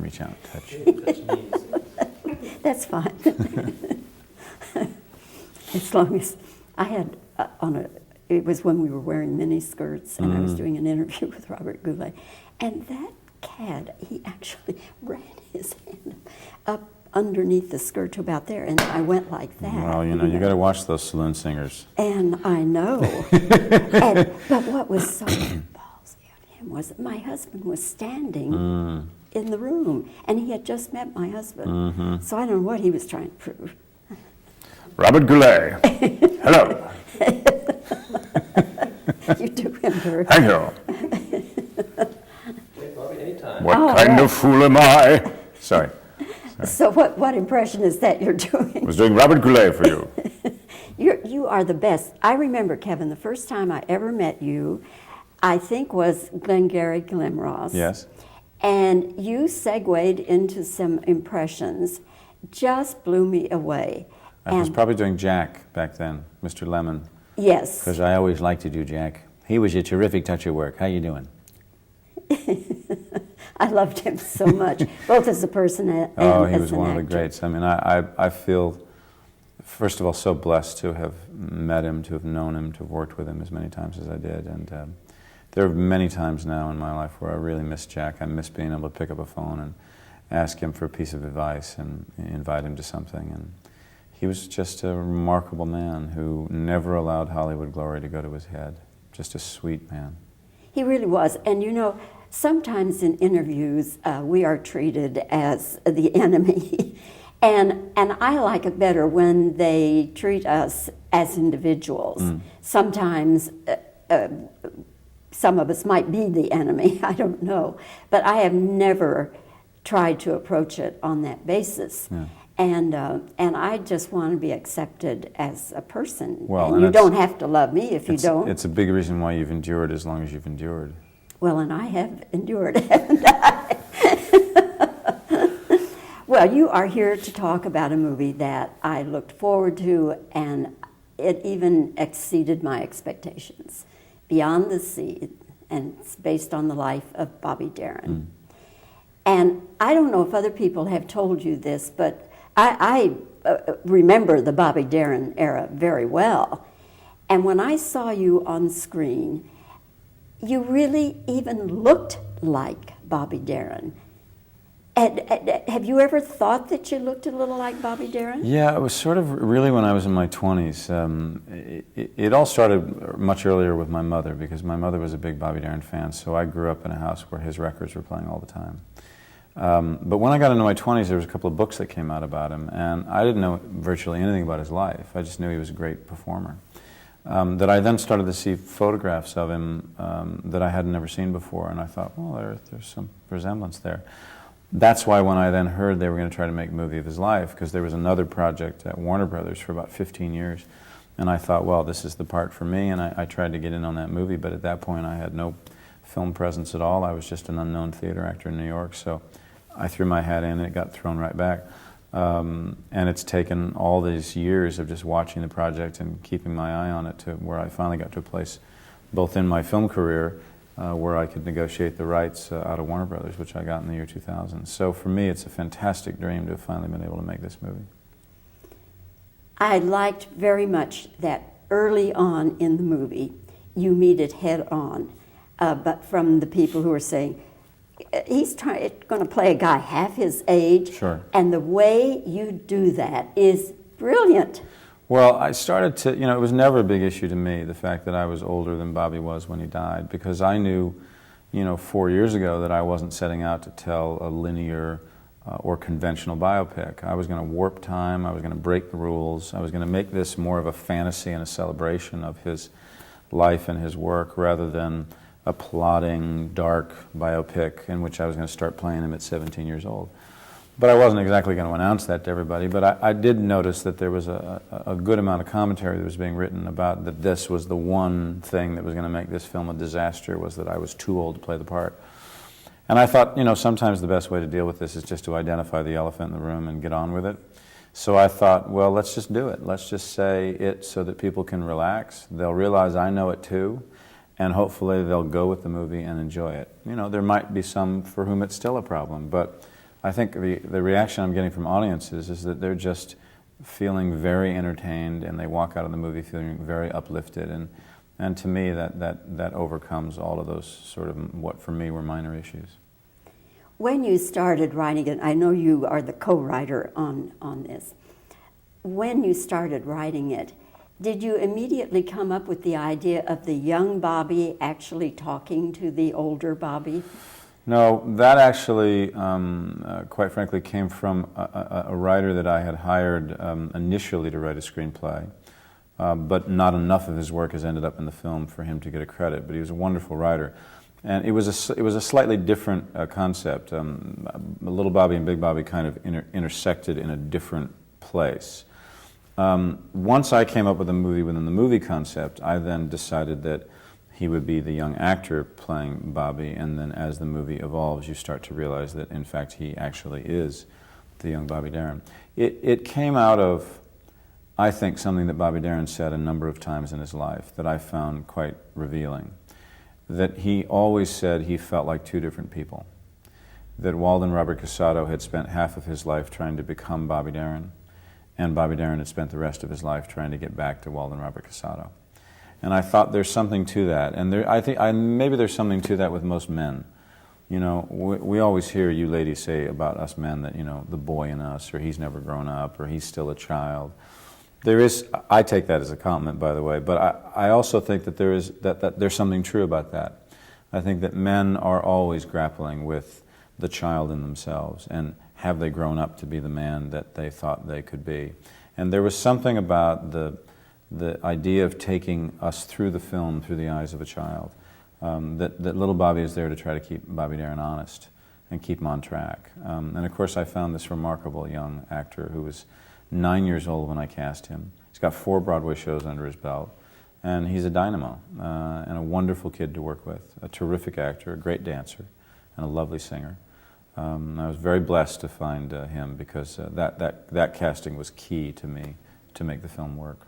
reach out and touch. That's fine. As long as I had it was when we were wearing mini skirts, and I was doing an interview with Robert Goulet, and that cat, he actually ran his hand up underneath the skirt to about there, and I went like that. Well, you got to watch those saloon singers. And I know. But what was so ballsy of him was that my husband was standing in the room, and he had just met my husband. So I don't know what he was trying to prove. Robert Goulet. Hello. You do him very Thank you. Hey, Bobbie, anytime. What kind of fool am I? Sorry. So what impression is that you're doing? I was doing Robert Goulet for you. You are the best. I remember, Kevin, the first time I ever met you, I think was Glengarry Glen Ross. Yes. And you segued into some impressions, just blew me away. I was probably doing Jack back then, Mr. Lemon. Yes. Because I always liked to do Jack. He was a terrific touch of work. How you doing? I loved him so much, both as a person and as an actor. Oh, he was one of the greats. I mean, I feel, first of all, so blessed to have met him, to have known him, to have worked with him as many times as I did. And there are many times now in my life where I really miss Jack. I miss being able to pick up a phone and ask him for a piece of advice and invite him to something. And he was just a remarkable man who never allowed Hollywood glory to go to his head. Just a sweet man. He really was. And you know, sometimes in interviews, we are treated as the enemy. and I like it better when they treat us as individuals. Sometimes some of us might be the enemy, I don't know. But I have never tried to approach it on that basis. Yeah. And I just want to be accepted as a person. Well, and you don't have to love me if you don't. It's a big reason why you've endured as long as you've endured. Well, and I have endured, haven't I? Well, you are here to talk about a movie that I looked forward to, and it even exceeded my expectations. Beyond the Sea, and it's based on the life of Bobbie Darin. And I don't know if other people have told you this, but I remember the Bobbie Darin era very well. And when I saw you on screen, you really even looked like Bobbie Darin. Have you ever thought that you looked a little like Bobbie Darin? Yeah, it was sort of really when I was in my 20s. It all started much earlier with my mother, because my mother was a big Bobbie Darin fan, so I grew up in a house where his records were playing all the time. But when I got into my 20s, there was a couple of books that came out about him, and I didn't know virtually anything about his life. I just knew he was a great performer. That I then started to see photographs of him that I had never seen before, and I thought, well, there's some resemblance there. That's why when I then heard they were going to try to make a movie of his life, because there was another project at Warner Brothers for about 15 years, and I thought, well, this is the part for me, and I tried to get in on that movie, but at that point I had no film presence at all. I was just an unknown theater actor in New York, so I threw my hat in and it got thrown right back. And it's taken all these years of just watching the project and keeping my eye on it to where I finally got to a place, both in my film career, where I could negotiate the rights out of Warner Brothers, which I got in the year 2000. So for me, it's a fantastic dream to have finally been able to make this movie. I liked very much that early on in the movie, you meet it head on, but from the people who are saying, he's going to play a guy half his age, Sure. And the way you do that is brilliant. Well, I started to, it was never a big issue to me, the fact that I was older than Bobbie was when he died, because I knew, 4 years ago that I wasn't setting out to tell a linear or conventional biopic. I was going to warp time, I was going to break the rules, I was going to make this more of a fantasy and a celebration of his life and his work rather than a plodding, dark biopic in which I was going to start playing him at 17 years old. But I wasn't exactly going to announce that to everybody, but I did notice that there was a good amount of commentary that was being written about that this was the one thing that was going to make this film a disaster, was that I was too old to play the part. And I thought, sometimes the best way to deal with this is just to identify the elephant in the room and get on with it. So I thought, well, let's just do it. Let's just say it so that people can relax. They'll realize I know it too. And hopefully they'll go with the movie and enjoy it. There might be some for whom it's still a problem, but I think the reaction I'm getting from audiences is that they're just feeling very entertained, and they walk out of the movie feeling very uplifted, and to me that overcomes all of those sort of what for me were minor issues. When you started writing it, I know you are the co-writer on this. When you started writing it, did you immediately come up with the idea of the young Bobbie actually talking to the older Bobbie? No, that actually, quite frankly, came from a writer that I had hired initially to write a screenplay, but not enough of his work has ended up in the film for him to get a credit. But he was a wonderful writer, and it was a slightly different concept. Little Bobbie and Big Bobbie kind of intersected in a different place. Once I came up with a movie within the movie concept, I then decided that he would be the young actor playing Bobbie, and then as the movie evolves, you start to realize that, in fact, he actually is the young Bobbie Darin. It came out of, I think, something that Bobbie Darin said a number of times in his life that I found quite revealing, that he always said he felt like two different people, that Walden Robert Casado had spent half of his life trying to become Bobbie Darin, and Bobbie Darin had spent the rest of his life trying to get back to Walden Robert Casado. And I thought there's something to that, and I think maybe there's something to that with most men. You know, we always hear you ladies say about us men that, you know, the boy in us, or he's never grown up, or he's still a child. I take that as a compliment, by the way, but I also think that there's something true about that. I think that men are always grappling with the child in themselves, and have they grown up to be the man that they thought they could be. And there was something about the idea of taking us through the film through the eyes of a child, that little Bobbie is there to try to keep Bobbie Darin honest and keep him on track. And of course I found this remarkable young actor who was 9 years old when I cast him. He's got 4 Broadway shows under his belt, and he's a dynamo, and a wonderful kid to work with, a terrific actor, a great dancer, and a lovely singer. I was very blessed to find him, because that casting was key to me to make the film work.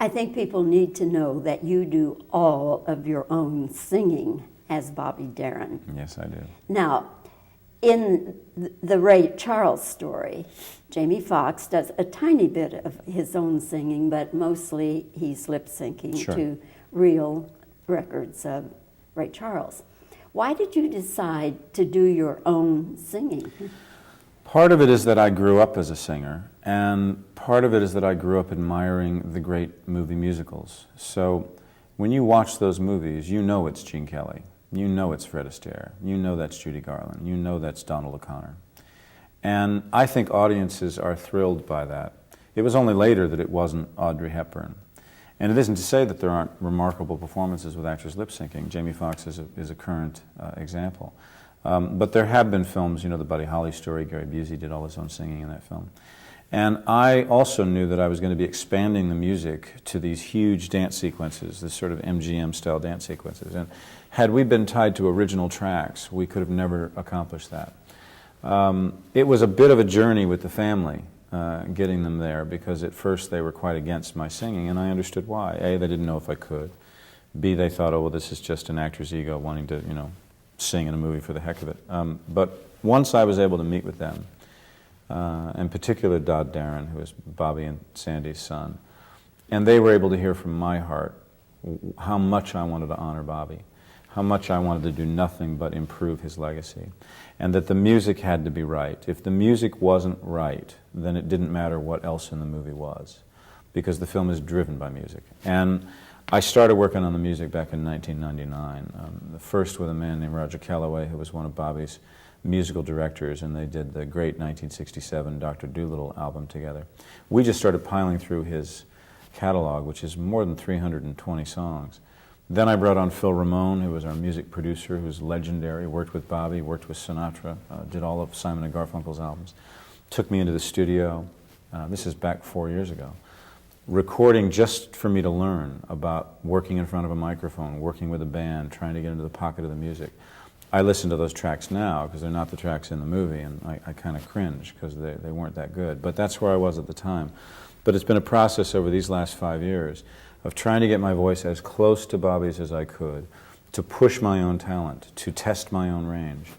I think people need to know that you do all of your own singing as Bobbie Darin. Yes, I do. Now, in the Ray Charles story, Jamie Foxx does a tiny bit of his own singing, but mostly he's lip-syncing Sure. to real records of Ray Charles. Why did you decide to do your own singing? Part of it is that I grew up as a singer, and part of it is that I grew up admiring the great movie musicals. So when you watch those movies, you know it's Gene Kelly, you know it's Fred Astaire, you know that's Judy Garland, you know that's Donald O'Connor. And I think audiences are thrilled by that. It was only later that it wasn't Audrey Hepburn. And it isn't to say that there aren't remarkable performances with actors lip-syncing. Jamie Foxx is a current example. But there have been films, you know, the Buddy Holly story, Gary Busey did all his own singing in that film. And I also knew that I was going to be expanding the music to these huge dance sequences, this sort of MGM-style dance sequences. And had we been tied to original tracks, we could have never accomplished that. It was a bit of a journey with the family, getting them there, because at first they were quite against my singing, and I understood why. A, they didn't know if I could. B, they thought, oh, well, this is just an actor's ego wanting to, you know, sing in a movie for the heck of it. But once I was able to meet with them, in particular Dodd Darin, who is Bobbie and Sandy's son, and they were able to hear from my heart how much I wanted to honor Bobbie, how much I wanted to do nothing but improve his legacy, and that the music had to be right. If the music wasn't right, then it didn't matter what else in the movie was, because the film is driven by music. And I started working on the music back in 1999, the first with a man named Roger Calloway, who was one of Bobbie's musical directors, and they did the great 1967 Dr. Dolittle album together. We just started piling through his catalog, which is more than 320 songs. Then I brought on Phil Ramone, who was our music producer, who's legendary, worked with Bobbie, worked with Sinatra, did all of Simon and Garfunkel's albums. Took me into the studio, this is back 4 years ago, recording just for me to learn about working in front of a microphone, working with a band, trying to get into the pocket of the music. I listen to those tracks now because they're not the tracks in the movie, and I kind of cringe because they weren't that good. But that's where I was at the time. But it's been a process over these last 5 years of trying to get my voice as close to Bobbie's as I could, to push my own talent, to test my own range.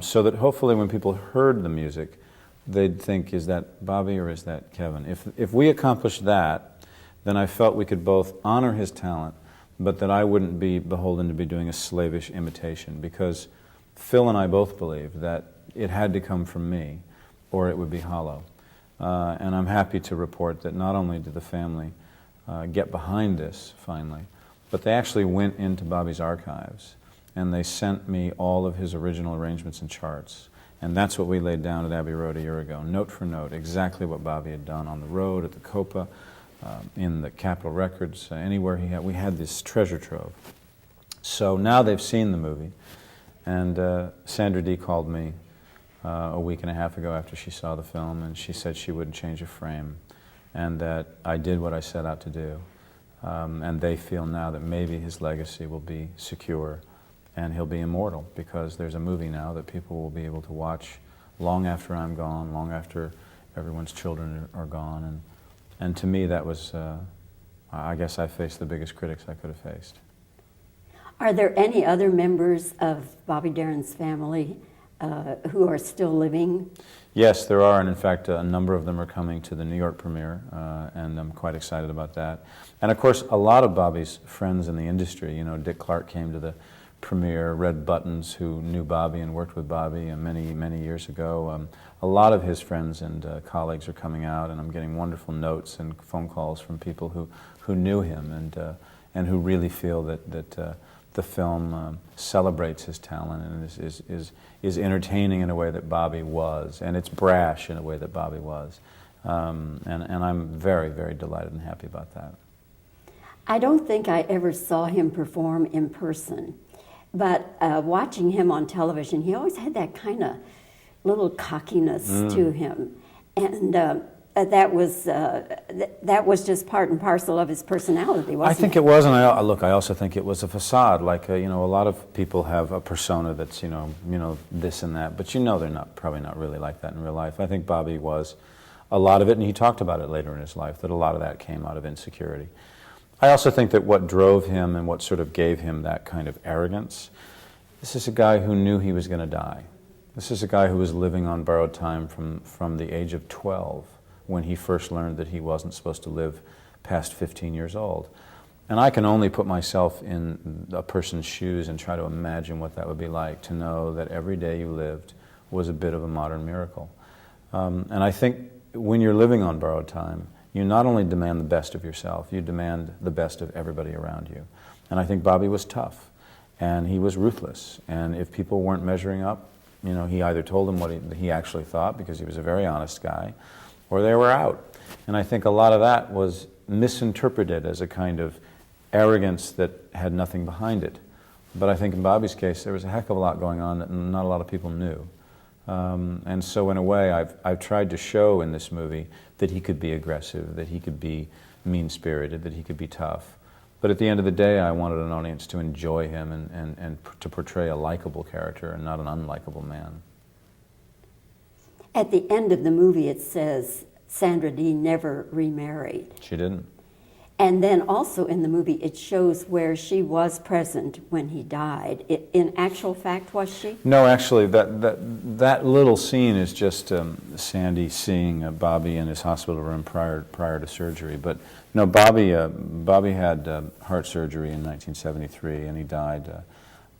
so that hopefully when people heard the music, they'd think, is that Bobbie or is that Kevin? If we accomplished that, then I felt we could both honor his talent, but that I wouldn't be beholden to be doing a slavish imitation, because Phil and I both believe that it had to come from me, or it would be hollow. And I'm happy to report that not only did the family get behind this finally, but they actually went into Bobbie's archives and they sent me all of his original arrangements and charts. And that's what we laid down at Abbey Road a year ago, note for note, exactly what Bobbie had done on the road, at the Copa, in the Capitol Records, anywhere we had this treasure trove. So now they've seen the movie, and Sandra Dee called me a week and a half ago after she saw the film, and she said she wouldn't change a frame, and that I did what I set out to do. And they feel now that maybe his legacy will be secure and he'll be immortal, because there's a movie now that people will be able to watch long after I'm gone, long after everyone's children are gone. And to me, that was, I guess I faced the biggest critics I could have faced. Are there any other members of Bobbie Darin's family who are still living? Yes, there are, and in fact, a number of them are coming to the New York premiere, and I'm quite excited about that. And of course, a lot of Bobbie's friends in the industry, you know, Dick Clark came to the premiere, Red Buttons, who knew Bobbie and worked with Bobbie many, many years ago. A lot of his friends and colleagues are coming out, and I'm getting wonderful notes and phone calls from people who knew him and who really feel that the film celebrates his talent and is entertaining in a way that Bobbie was, and it's brash in a way that Bobbie was. And I'm very, very delighted and happy about that. I don't think I ever saw him perform in person, but watching him on television, he always had that kind of little cockiness to him, and that was just part and parcel of his personality, wasn't it? I think it was, and I also think it was a facade. Like you know, a lot of people have a persona that's you know this and that, but you know they're probably not really like that in real life. I think Bobbie was a lot of it, and he talked about it later in his life, that a lot of that came out of insecurity. I also think that what drove him and what sort of gave him that kind of arrogance, this is a guy who knew he was going to die. This is a guy who was living on borrowed time from the age of 12, when he first learned that he wasn't supposed to live past 15 years old. And I can only put myself in a person's shoes and try to imagine what that would be like, to know that every day you lived was a bit of a modern miracle. And I think when you're living on borrowed time, you not only demand the best of yourself, you demand the best of everybody around you. And I think Bobbie was tough, and he was ruthless. And if people weren't measuring up, you know, he either told them what he actually thought, because he was a very honest guy, or they were out. And I think a lot of that was misinterpreted as a kind of arrogance that had nothing behind it. But I think in Bobbie's case, there was a heck of a lot going on that not a lot of people knew. And so in a way, I've tried to show in this movie that he could be aggressive, that he could be mean-spirited, that he could be tough. But at the end of the day, I wanted an audience to enjoy him and to portray a likable character and not an unlikable man. At the end of the movie, it says Sandra Dee never remarried. She didn't. And then also in the movie, it shows where she was present when he died. In actual fact, was she? No, actually, that little scene is just Sandy seeing Bobbie in his hospital room prior to surgery. But no, Bobbie had heart surgery in 1973, and he died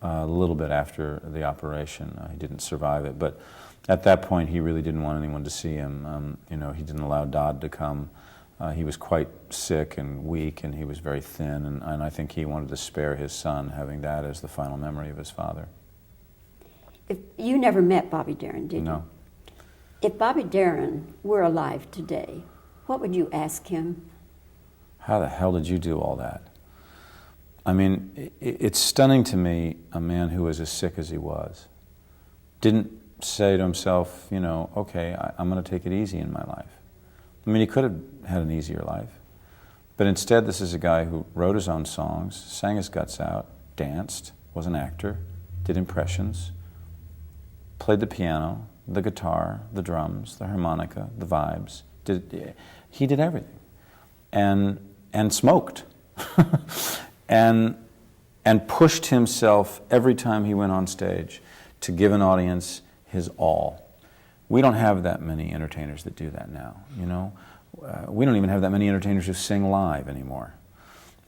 a little bit after the operation. He didn't survive it, but at that point, he really didn't want anyone to see him. You know, he didn't allow Dodd to come. He was quite sick and weak, and he was very thin, and I think he wanted to spare his son, having that as the final memory of his father. You never met Bobbie Darin, did you? No. If Bobbie Darin were alive today, what would you ask him? How the hell did you do all that? I mean, it's stunning to me, a man who was as sick as he was didn't say to himself, you know, okay, I'm going to take it easy in my life. I mean, he could have had an easier life. But instead, this is a guy who wrote his own songs, sang his guts out, danced, was an actor, did impressions, played the piano, the guitar, the drums, the harmonica, the vibes. He did everything. And smoked. and pushed himself every time he went on stage to give an audience his all. We don't have that many entertainers that do that now, you know. We don't even have that many entertainers who sing live anymore.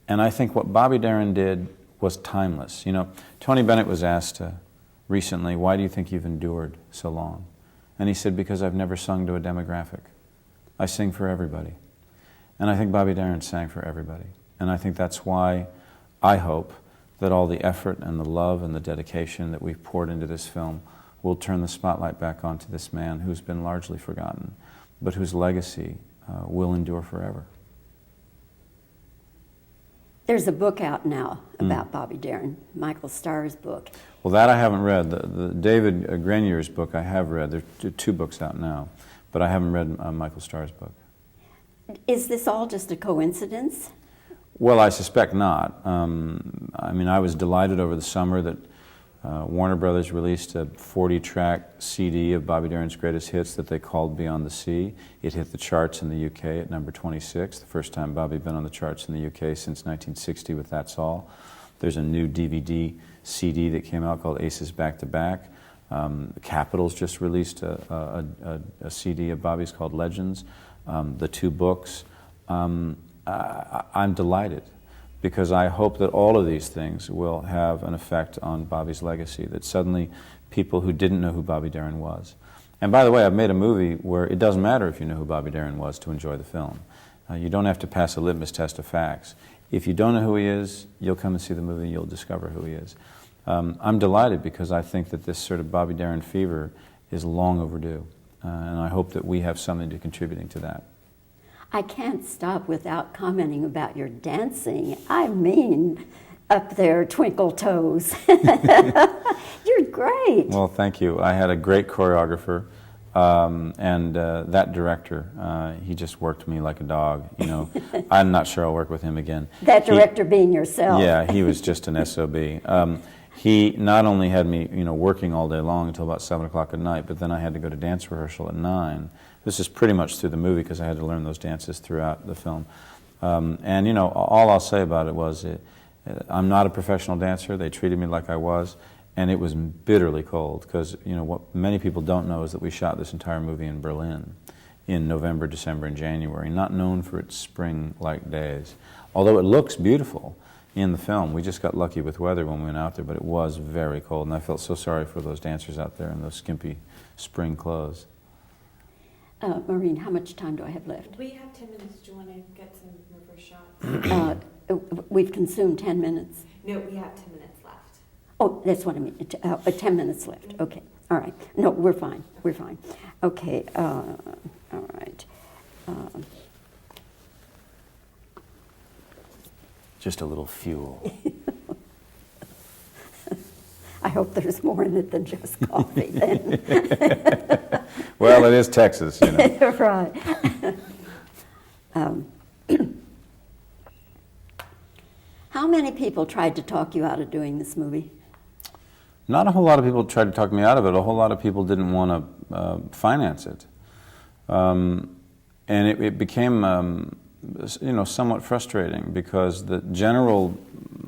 And I think what Bobby Darin did was timeless. You know, Tony Bennett was asked recently, why do you think you've endured so long? And he said, because I've never sung to a demographic. I sing for everybody. And I think Bobby Darin sang for everybody. And I think that's why I hope that all the effort and the love and the dedication that we've poured into this film will turn the spotlight back onto this man who's been largely forgotten, but whose legacy will endure forever. There's a book out now about Bobby Darin, Michael Starr's book. Well, that I haven't read. The David Grenier's book I have read. There are two books out now, but I haven't read Michael Starr's book. Is this all just a coincidence? Well, I suspect not. I mean, I was delighted over the summer that Warner Brothers released a 40-track CD of Bobby Darin's greatest hits that they called Beyond the Sea. It hit the charts in the UK at number 26, the first time Bobby had been on the charts in the UK since 1960 with That's All. There's a new DVD CD that came out called Aces Back to Back. Capitol's just released a CD of Bobby's called Legends. The two books. I'm delighted, because I hope that all of these things will have an effect on Bobby's legacy, that suddenly people who didn't know who Bobby Darin was. And by the way, I've made a movie where it doesn't matter if you know who Bobby Darin was to enjoy the film. You don't have to pass a litmus test of facts. If you don't know who he is, you'll come and see the movie and you'll discover who he is. I'm delighted because I think that this sort of Bobby Darin fever is long overdue. And I hope that we have something to contributing to that. I can't stop without commenting about your dancing. I mean, up there, twinkle toes. You're great. Well, thank you. I had a great choreographer, and that director, he just worked me like a dog. You know, I'm not sure I'll work with him again. That director being yourself. Yeah, he was just an SOB. He not only had me, you know, working all day long until about 7 o'clock at night, but then I had to go to dance rehearsal at 9. This is pretty much through the movie because I had to learn those dances throughout the film. And, you know, all I'll say about it was I'm not a professional dancer. They treated me like I was, and it was bitterly cold because, you know, what many people don't know is that we shot this entire movie in Berlin in November, December, and January, not known for its spring-like days. Although it looks beautiful in the film. We just got lucky with weather when we went out there, but it was very cold, and I felt so sorry for those dancers out there in those skimpy spring clothes. Maureen, how much time do I have left? We have 10 minutes. Do you want to get some reverse shots? We've consumed 10 minutes. No, we have 10 minutes left. Oh, that's what I mean. 10 minutes left. Okay. All right. No, we're fine. We're fine. Okay. All right. Just a little fuel. I hope there's more in it than just coffee then. Well, it is Texas, you know. Right. How many people tried to talk you out of doing this movie? Not a whole lot of people tried to talk me out of it. A whole lot of people didn't want to finance it. And it became, you know, somewhat frustrating because the general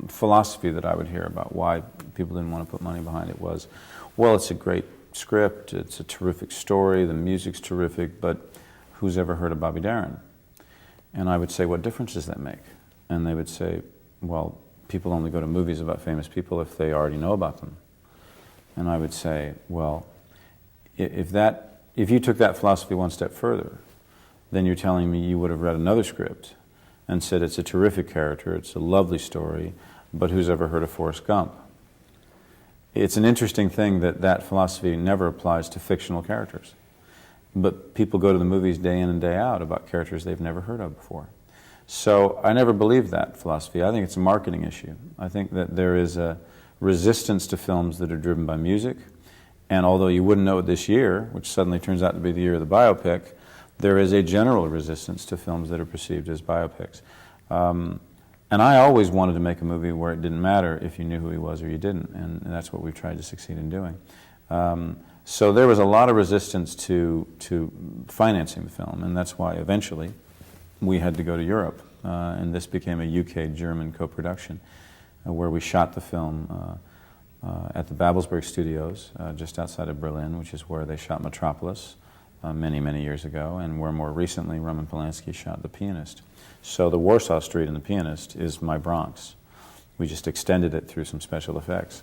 philosophy that I would hear about why people didn't want to put money behind it was, well, it's a great script, it's a terrific story, the music's terrific, but who's ever heard of Bobby Darin? And I would say, what difference does that make? And they would say, well, people only go to movies about famous people if they already know about them. And I would say, well, if you took that philosophy one step further, then you're telling me you would have read another script and said it's a terrific character, it's a lovely story, but who's ever heard of Forrest Gump? It's an interesting thing that that philosophy never applies to fictional characters. But people go to the movies day in and day out about characters they've never heard of before. So I never believed that philosophy. I think it's a marketing issue. I think that there is a resistance to films that are driven by music, and although you wouldn't know it this year, which suddenly turns out to be the year of the biopic, there is a general resistance to films that are perceived as biopics. And I always wanted to make a movie where it didn't matter if you knew who he was or you didn't, and that's what we've tried to succeed in doing. So there was a lot of resistance to financing the film, and that's why eventually we had to go to Europe, and this became a UK-German co-production where we shot the film at the Babelsberg Studios, just outside of Berlin, which is where they shot Metropolis many, many years ago, and where more recently Roman Polanski shot The Pianist. So the Warsaw Street in The Pianist is my Bronx. We just extended it through some special effects.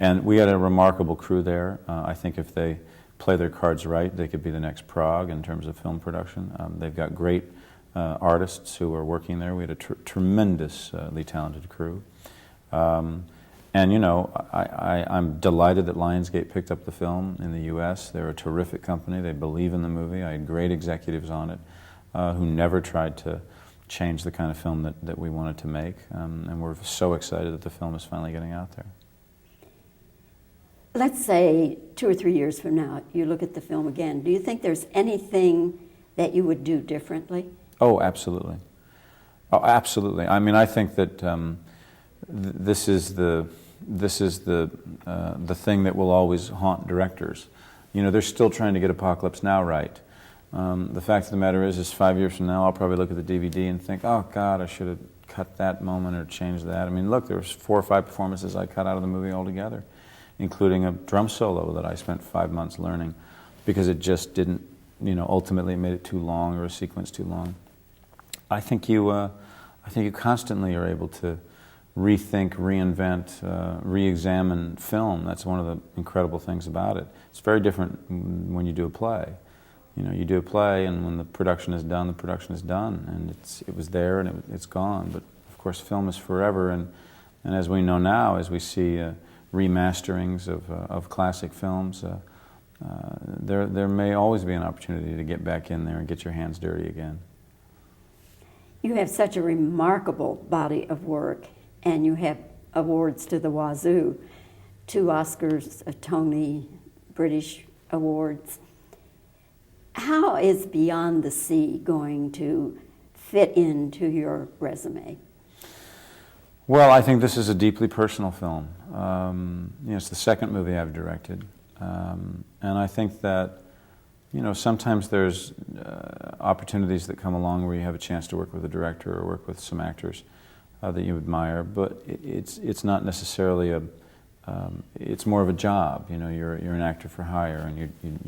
And we had a remarkable crew there. I think if they play their cards right, they could be the next Prague in terms of film production. They've got great artists who are working there. We had a tremendously talented crew. And you know, I'm delighted that Lionsgate picked up the film in the U.S. They're a terrific company. They believe in the movie. I had great executives on it who never tried to change the kind of film that we wanted to make. And we're so excited that the film is finally getting out there. Let's say 2 or 3 years from now, you look at the film again. Do you think there's anything that you would do differently? Oh, absolutely. Oh, absolutely. I mean, I think that this is the thing that will always haunt directors. You know, they're still trying to get Apocalypse Now right. The fact of the matter is 5 years from now, I'll probably look at the DVD and think, oh God, I should have cut that moment or changed that. I mean, look, there was 4 or 5 performances I cut out of the movie altogether, including a drum solo that I spent 5 months learning because it just didn't, you know, ultimately made it too long or a sequence too long. I think you constantly are able to rethink, reinvent, re-examine film. That's one of the incredible things about it. It's very different when you do a play. You know, you do a play, and when the production is done, the production is done, and it was there and it's gone. But of course, film is forever, and as we know now, as we see remasterings of classic films, there may always be an opportunity to get back in there and get your hands dirty again. You have such a remarkable body of work, and you have awards to the wazoo, 2 Oscars, a Tony, British awards. How is Beyond the Sea going to fit into your resume? Well, I think this is a deeply personal film. You know, it's the second movie I've directed, and I think that, you know, sometimes there's opportunities that come along where you have a chance to work with a director or work with some actors that you admire, but it's not necessarily it's more of a job. You know, you're an actor for hire, and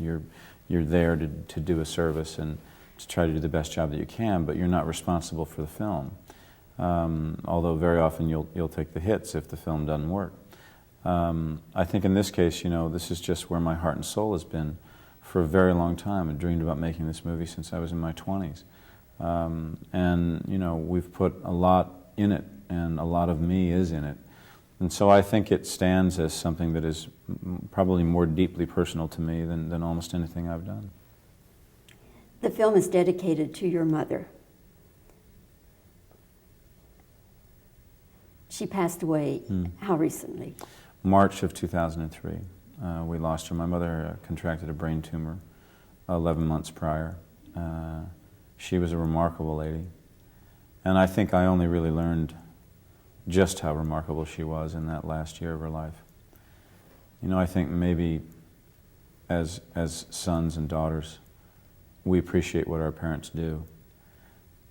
you're there to do a service and to try to do the best job that you can, but you're not responsible for the film. Although very often you'll take the hits if the film doesn't work. I think in this case, you know, this is just where my heart and soul has been for a very long time. I dreamed about making this movie since I was in my 20s. And, you know, we've put a lot in it, and a lot of me is in it. And so I think it stands as something that is probably more deeply personal to me than almost anything I've done. The film is dedicated to your mother. She passed away how recently? March of 2003. We lost her. My mother contracted a brain tumor 11 months prior. She was a remarkable lady. And I think I only really learned just how remarkable she was in that last year of her life. You know, I think maybe as sons and daughters, we appreciate what our parents do.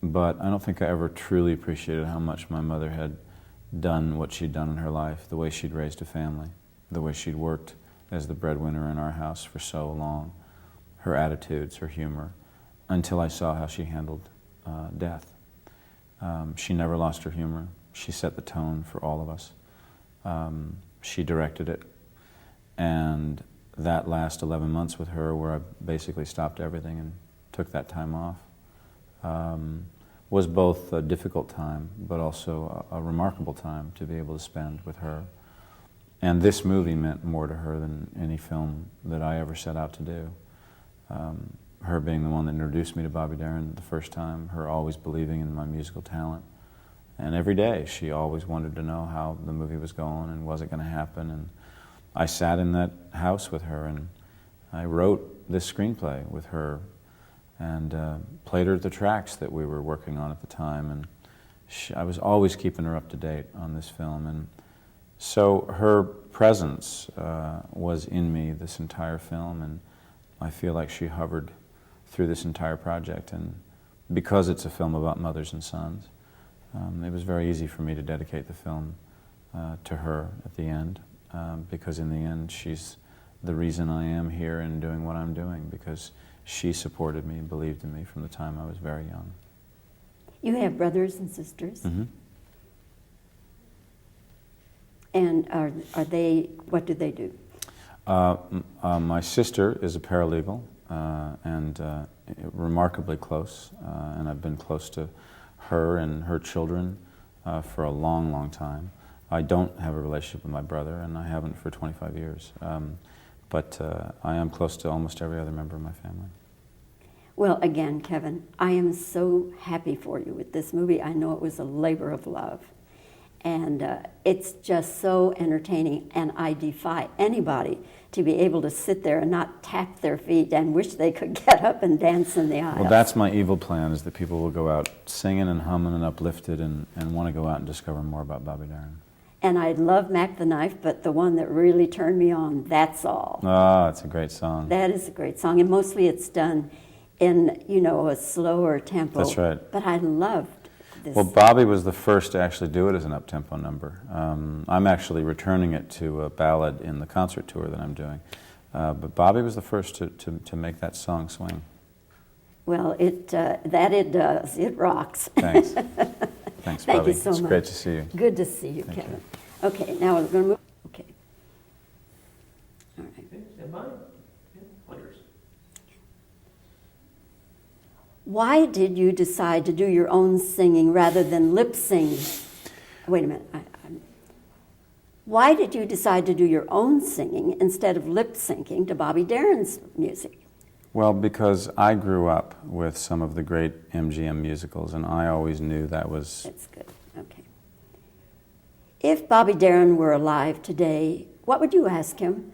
But I don't think I ever truly appreciated how much my mother had done what she'd done in her life, the way she'd raised a family, the way she'd worked as the breadwinner in our house for so long, her attitudes, her humor, until I saw how she handled death. She never lost her humor. She set the tone for all of us. She directed it. And that last 11 months with her, where I basically stopped everything and took that time off, was both a difficult time, but also a remarkable time to be able to spend with her. And this movie meant more to her than any film that I ever set out to do. Her being the one that introduced me to Bobby Darin the first time, her always believing in my musical talent. And every day she always wanted to know how the movie was going and was it going to happen. And I sat in that house with her and I wrote this screenplay with her and played her the tracks that we were working on at the time. And I was always keeping her up to date on this film. And so her presence was in me this entire film, and I feel like she hovered through this entire project. And because it's a film about mothers and sons, it was very easy for me to dedicate the film to her at the end. because in the end she's the reason I am here and doing what I'm doing, because she supported me and believed in me from the time I was very young. You have brothers and sisters? Mm-hmm. And are they, what do they do? My sister is a paralegal and remarkably close, and I've been close to her and her children for a long, long time. I don't have a relationship with my brother, and I haven't for 25 years. But I am close to almost every other member of my family. Well, again, Kevin, I am so happy for you with this movie. I know it was a labor of love. And it's just so entertaining, and I defy anybody to be able to sit there and not tap their feet and wish they could get up and dance in the aisle. Well, that's my evil plan, is that people will go out singing and humming and uplifted and want to go out and discover more about Bobbie Darin. And I love Mac the Knife, but the one that really turned me on, That's All. Ah, it's a great song. That is a great song, and mostly it's done in, you know, a slower tempo. That's right. But I loved this. Well, Bobbie was the first to actually do it as an up-tempo number. I'm actually returning it to a ballad in the concert tour that I'm doing. But Bobbie was the first to make that song swing. Well, it does. It rocks. Thanks. Thanks, Thank Bobbie. you so It's much. great to see you. Good to see you, Thank Kevin. Okay, now we're going to move. Okay. All right. Okay, stand by. Yeah, all yours. Why did you decide to do your own singing rather than lip sing? Wait a minute. Why did you decide to do your own singing instead of lip syncing to Bobbie Darin's music? Well, because I grew up with some of the great MGM musicals, and I always knew that was... That's good. Okay. If Bobbie Darin were alive today, what would you ask him?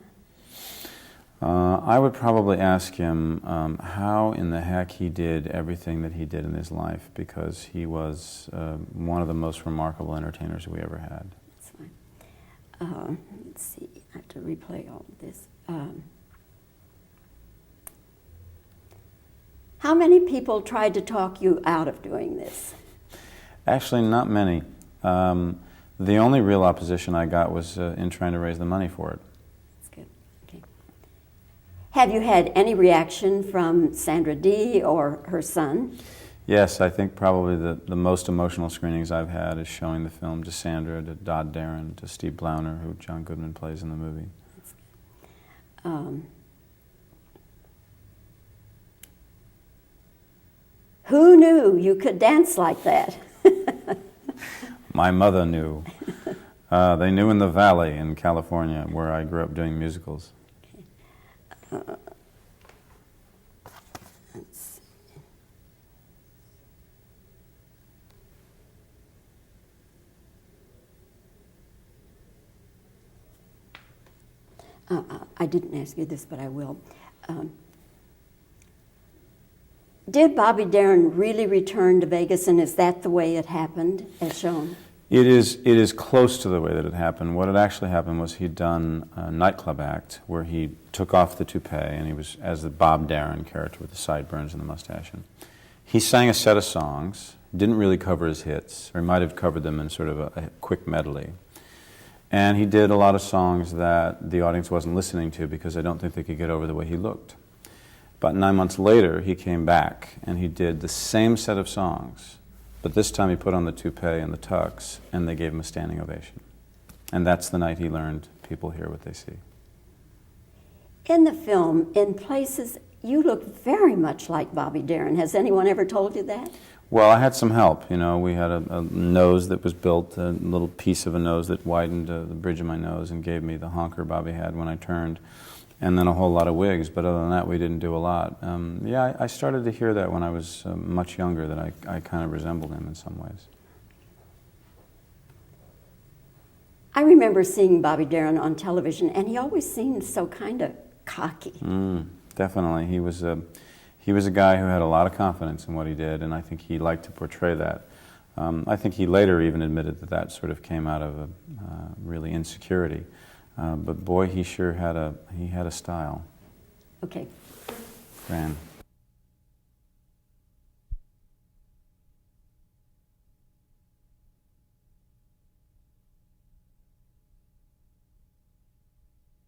I would probably ask him how in the heck he did everything that he did in his life, because he was one of the most remarkable entertainers we ever had. That's fine. Let's see. I have to replay all of this. How many people tried to talk you out of doing this? Actually, not many. The only real opposition I got was in trying to raise the money for it. That's good. Okay. Have you had any reaction from Sandra Dee or her son? Yes, I think probably the most emotional screenings I've had is showing the film to Sandra, to Dodd Darin, to Steve Blauner, who John Goodman plays in the movie. Who knew you could dance like that? My mother knew. They knew in the Valley in California, where I grew up doing musicals. Let's see. I didn't ask you this, but I will. Did Bobbie Darin really return to Vegas, and is that the way it happened, as shown? It is close to the way that it happened. What had actually happened was he'd done a nightclub act where he took off the toupee, and he was as the Bob Darin character with the sideburns and the mustache. And he sang a set of songs, didn't really cover his hits, or he might have covered them in sort of a quick medley. And he did a lot of songs that the audience wasn't listening to because I don't think they could get over the way he looked. About 9 months later, he came back and he did the same set of songs, but this time he put on the toupee and the tux, and they gave him a standing ovation. And that's the night he learned people hear what they see. In the film, in places, you look very much like Bobbie Darin. Has anyone ever told you that? Well, I had some help. You know, we had a nose that was built, a little piece of a nose that widened the bridge of my nose and gave me the honker Bobbie had when I turned, and then a whole lot of wigs. But other than that, we didn't do a lot. Yeah, I started to hear that when I was much younger, that I kind of resembled him in some ways. I remember seeing Bobbie Darin on television, and he always seemed so kind of cocky. Definitely. He was a guy who had a lot of confidence in what he did, and I think he liked to portray that. I think he later even admitted that that sort of came out of a really insecurity. But boy, he sure had a style. Okay. Grand.